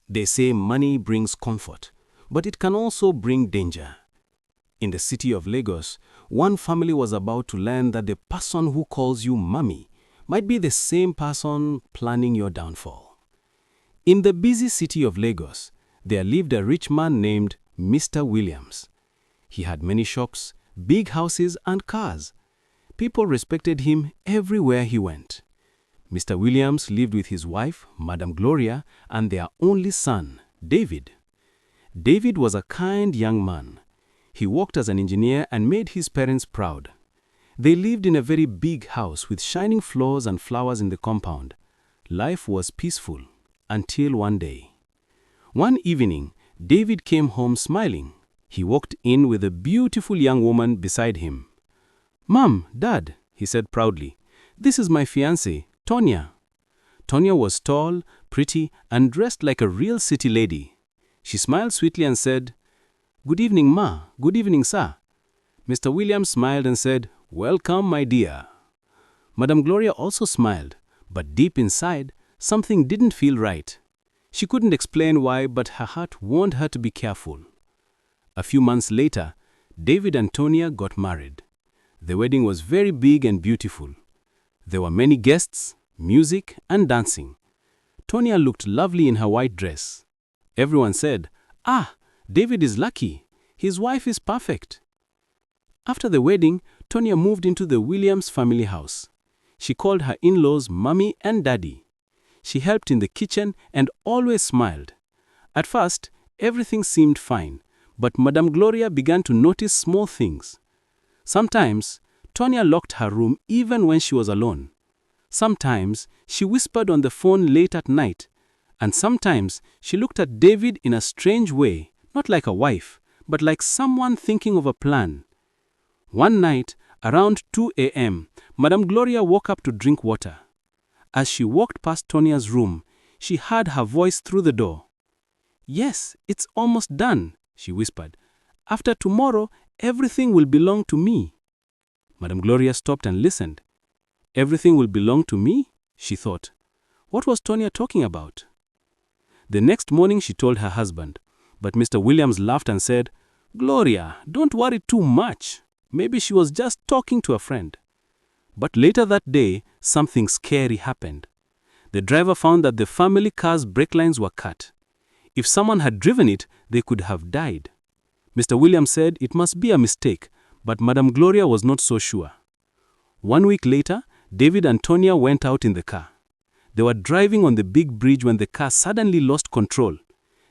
They say money brings comfort, but it can also bring danger. In the city of Lagos, one family was about to learn that the person who calls you mommy might be the same person planning your downfall. In the busy city of Lagos, there lived a rich man named Mr. Williams. He had many shops, big houses, and cars. People respected him everywhere he went. Mr. Williams lived with his wife, Madam Gloria, and their only son, David. David was a kind young man. He worked as an engineer and made his parents proud. They lived in a very big house with shining floors and flowers in the compound. Life was peaceful until one day. One evening, David came home smiling. He walked in with a beautiful young woman beside him. "Mom, Dad," he said proudly, "this is my fiancée, Tonya." Tonya was tall, pretty, and dressed like a real city lady. She smiled sweetly and said, "Good evening, Ma. Good evening, sir." Mr. Williams smiled and said, "Welcome, my dear." Madam Gloria also smiled, but deep inside, something didn't feel right. She couldn't explain why, but her heart warned her to be careful. A few months later, David and Tonya got married. The wedding was very big and beautiful. There were many guests, music, and dancing. Tonya looked lovely in her white dress. Everyone said, "Ah, David is lucky. His wife is perfect." After the wedding, Tonya moved into the Williams family house. She called her in-laws Mommy and Daddy. She helped in the kitchen and always smiled. At first, everything seemed fine, but Madame Gloria began to notice small things. Sometimes, Tonya locked her room even when she was alone. Sometimes, she whispered on the phone late at night. And sometimes, she looked at David in a strange way, not like a wife, but like someone thinking of a plan. One night, around 2 a.m., Madame Gloria woke up to drink water. As she walked past Tonya's room, she heard her voice through the door. "Yes, it's almost done," she whispered. "After tomorrow, everything will belong to me." Madame Gloria stopped and listened. "Everything will belong to me?" she thought. What was Tonya talking about? The next morning she told her husband, but Mr. Williams laughed and said, "Gloria, don't worry too much. Maybe she was just talking to a friend." But later that day, something scary happened. The driver found that the family car's brake lines were cut. If someone had driven it, they could have died. Mr. Williams said it must be a mistake, but Madame Gloria was not so sure. 1 week later, David and Tonya went out in the car. They were driving on the big bridge when the car suddenly lost control.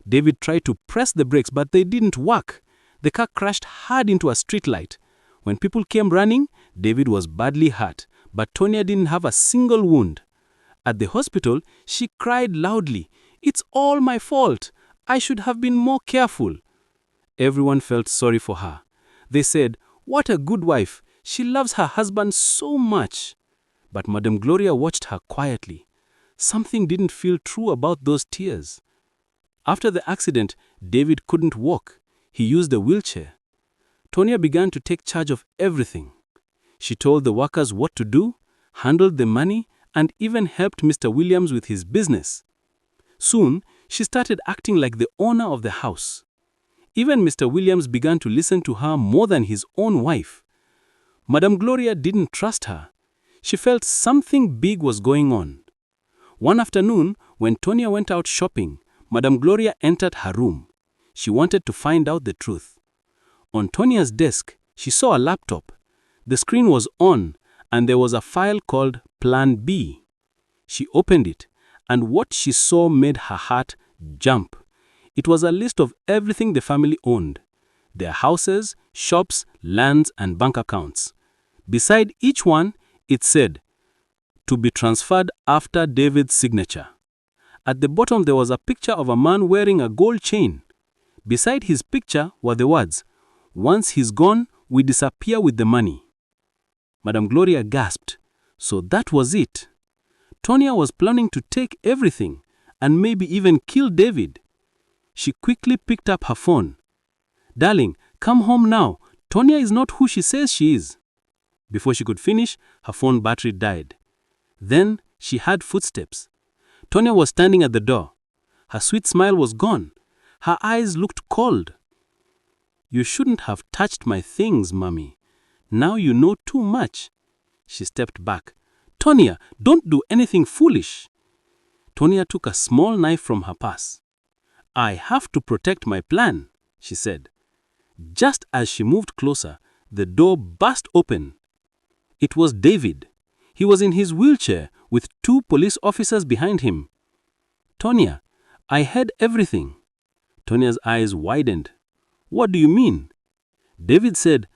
David tried to press the brakes, but they didn't work. The car crashed hard into a streetlight. When people came running, David was badly hurt, but Tonya didn't have a single wound. At the hospital, she cried loudly, "It's all my fault. I should have been more careful." Everyone felt sorry for her. They said, "What a good wife. She loves her husband so much." But Madame Gloria watched her quietly. Something didn't feel true about those tears. After the accident, David couldn't walk. He used a wheelchair. Tonya began to take charge of everything. She told the workers what to do, handled the money, and even helped Mr. Williams with his business. Soon, she started acting like the owner of the house. Even Mr. Williams began to listen to her more than his own wife. Madame Gloria didn't trust her. She felt something big was going on. One afternoon, when Tonya went out shopping, Madame Gloria entered her room. She wanted to find out the truth. On Tonya's desk, she saw a laptop. The screen was on, and there was a file called Plan B. She opened it, and what she saw made her heart jump. It was a list of everything the family owned: their houses, shops, lands, and bank accounts. Beside each one, it said, "To be transferred after David's signature." At the bottom, there was a picture of a man wearing a gold chain. Beside his picture were the words, "Once he's gone, we disappear with the money." Madame Gloria gasped. So that was it. Tonya was planning to take everything, and maybe even kill David. She quickly picked up her phone. "Darling, come home now. Tonya is not who she says she is." Before she could finish, her phone battery died. Then she heard footsteps. Tonya was standing at the door. Her sweet smile was gone. Her eyes looked cold. "You shouldn't have touched my things, Mummy. Now you know too much." She stepped back. "Tonya, don't do anything foolish." Tonya took a small knife from her purse. "I have to protect my plan," she said. Just as she moved closer, the door burst open. It was David. He was in his wheelchair with 2 police officers behind him. "Tonya, I heard everything." Tonya's eyes widened. "What do you mean?" David said,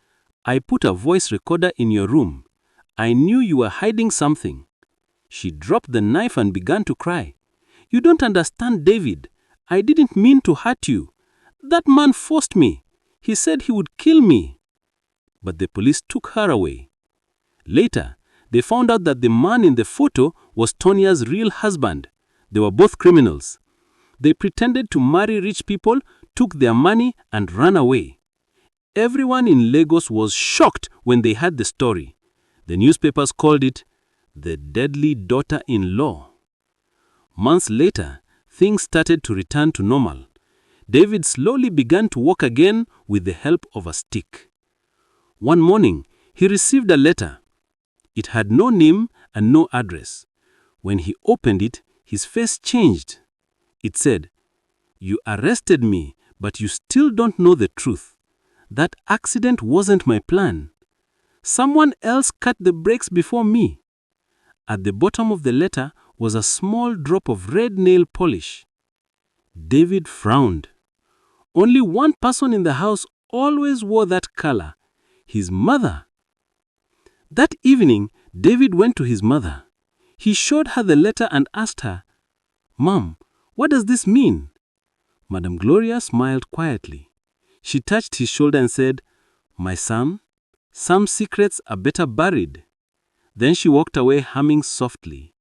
"I put a voice recorder in your room. I knew you were hiding something." She dropped the knife and began to cry. "You don't understand, David. I didn't mean to hurt you. That man forced me. He said he would kill me." But the police took her away. Later, they found out that the man in the photo was Tonya's real husband. They were both criminals. They pretended to marry rich people, took their money, and ran away. Everyone in Lagos was shocked when they heard the story. The newspapers called it the deadly daughter-in-law. Months later, things started to return to normal. David slowly began to walk again with the help of a stick. One morning, he received a letter. It had no name and no address. When he opened it, his face changed. It said, "You arrested me, but you still don't know the truth. That accident wasn't my plan. Someone else cut the brakes before me." At the bottom of the letter was a small drop of red nail polish. David frowned. Only one person in the house always wore that color: his mother. That evening, David went to his mother. He showed her the letter and asked her, "Mom, what does this mean?" Madame Gloria smiled quietly. She touched his shoulder and said, "My son, some secrets are better buried." Then she walked away humming softly.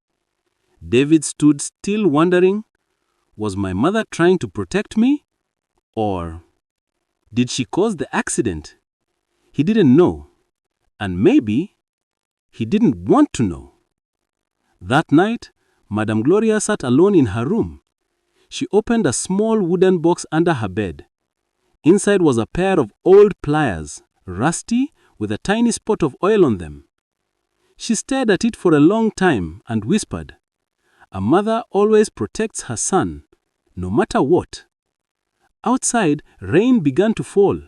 David stood still wondering, was my mother trying to protect me? Or did she cause the accident? He didn't know. And maybe he didn't want to know. That night, Madame Gloria sat alone in her room. She opened a small wooden box under her bed. Inside was a pair of old pliers, rusty, with a tiny spot of oil on them. She stared at it for a long time and whispered, "A mother always protects her son, no matter what." Outside, rain began to fall,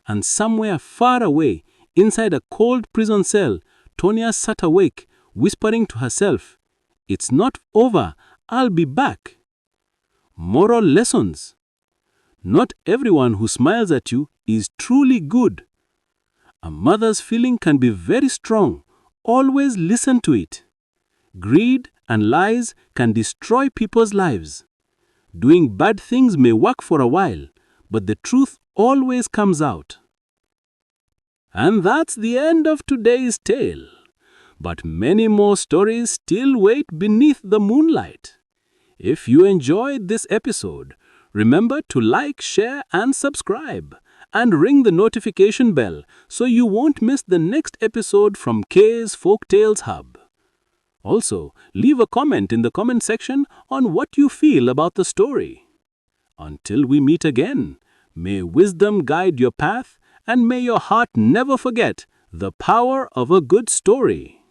and somewhere far away, inside a cold prison cell, Tonya sat awake, whispering to herself, "It's not over, I'll be back." Moral lessons. Not everyone who smiles at you is truly good. A mother's feeling can be very strong. Always listen to it. Greed and lies can destroy people's lives. Doing bad things may work for a while, but the truth always comes out. And that's the end of today's tale. But many more stories still wait beneath the moonlight. If you enjoyed this episode, remember to like, share, and subscribe. And ring the notification bell so you won't miss the next episode from K's Folktales Hub. Also, leave a comment in the comment section on what you feel about the story. Until we meet again, may wisdom guide your path and may your heart never forget the power of a good story.